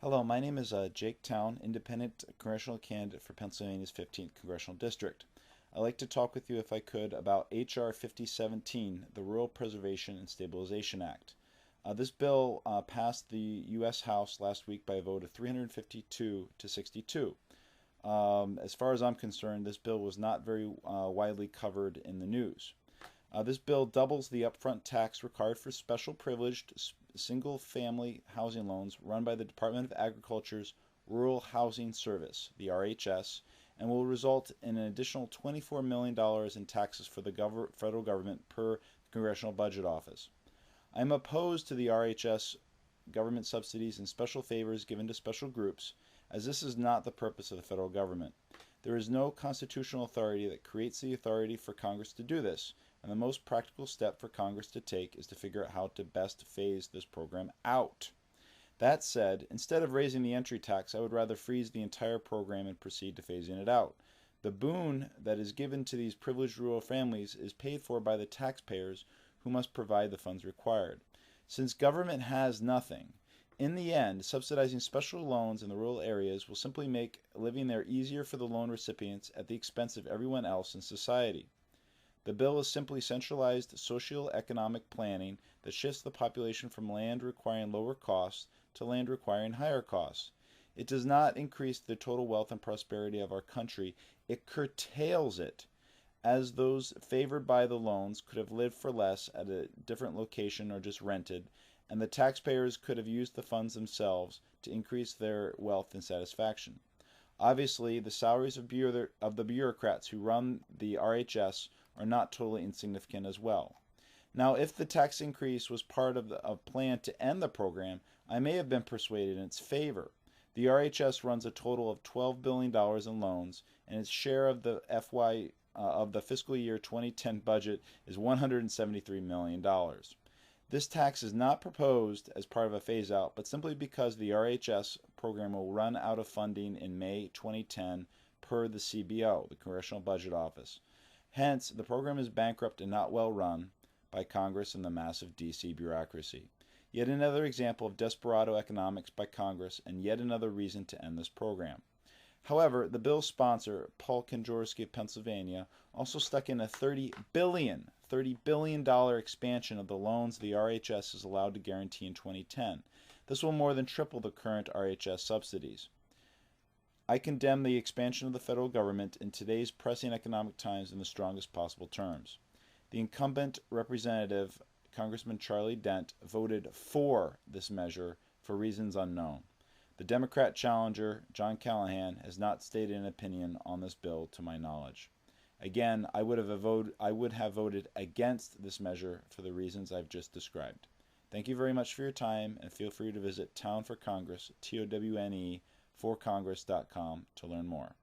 Hello, my name is Jake Towne, independent congressional candidate for Pennsylvania's 15th Congressional District. I'd like to talk with you, if I could, about H.R. 5017, the Rural Preservation and Stabilization Act. This bill passed the U.S. House last week by a vote of 352 to 62. As far as I'm concerned, this bill was not very widely covered in the news. This bill doubles the upfront tax required for special privileged single-family housing loans run by the Department of Agriculture's Rural Housing Service, the RHS, and will result in an additional $24 million in taxes for the federal government per Congressional Budget Office. I am opposed to the RHS government subsidies and special favors given to special groups, as this is not the purpose of the federal government. There is no constitutional authority that creates the authority for Congress to do this, and the most practical step for Congress to take is to figure out how to best phase this program out. That said, instead of raising the entry tax, I would rather freeze the entire program and proceed to phasing it out. The boon that is given to these privileged rural families is paid for by the taxpayers who must provide the funds required. Since government has nothing, in the end, subsidizing special loans in the rural areas will simply make living there easier for the loan recipients at the expense of everyone else in society. The bill is simply centralized socio-economic planning that shifts the population from land requiring lower costs to land requiring higher costs. It does not increase the total wealth and prosperity of our country. It curtails it, as those favored by the loans could have lived for less at a different location or just rented, and the taxpayers could have used the funds themselves to increase their wealth and satisfaction. Obviously, the salaries of the bureaucrats who run the RHS are not totally insignificant as well. Now, if the tax increase was part of a plan to end the program, I may have been persuaded in its favor. The RHS runs a total of $12 billion in loans, and its share of the fiscal year 2010 budget is $173 million. This tax is not proposed as part of a phase-out, but simply because the RHS program will run out of funding in May 2010 per the CBO, the Congressional Budget Office. Hence, the program is bankrupt and not well run by Congress and the massive D.C. bureaucracy. Yet another example of desperado economics by Congress, and yet another reason to end this program. However, the bill's sponsor, Paul Kondrasky of Pennsylvania, also stuck in a $30 billion expansion of the loans the RHS is allowed to guarantee in 2010. This will more than triple the current RHS subsidies. I condemn the expansion of the federal government in today's pressing economic times in the strongest possible terms. The incumbent representative, Congressman Charlie Dent, voted for this measure for reasons unknown. The Democrat challenger, John Callahan, has not stated an opinion on this bill to my knowledge. Again, I would have voted against this measure for the reasons I've just described. Thank you very much for your time, and feel free to visit Towne for Congress, Towne, for Congress.com to learn more.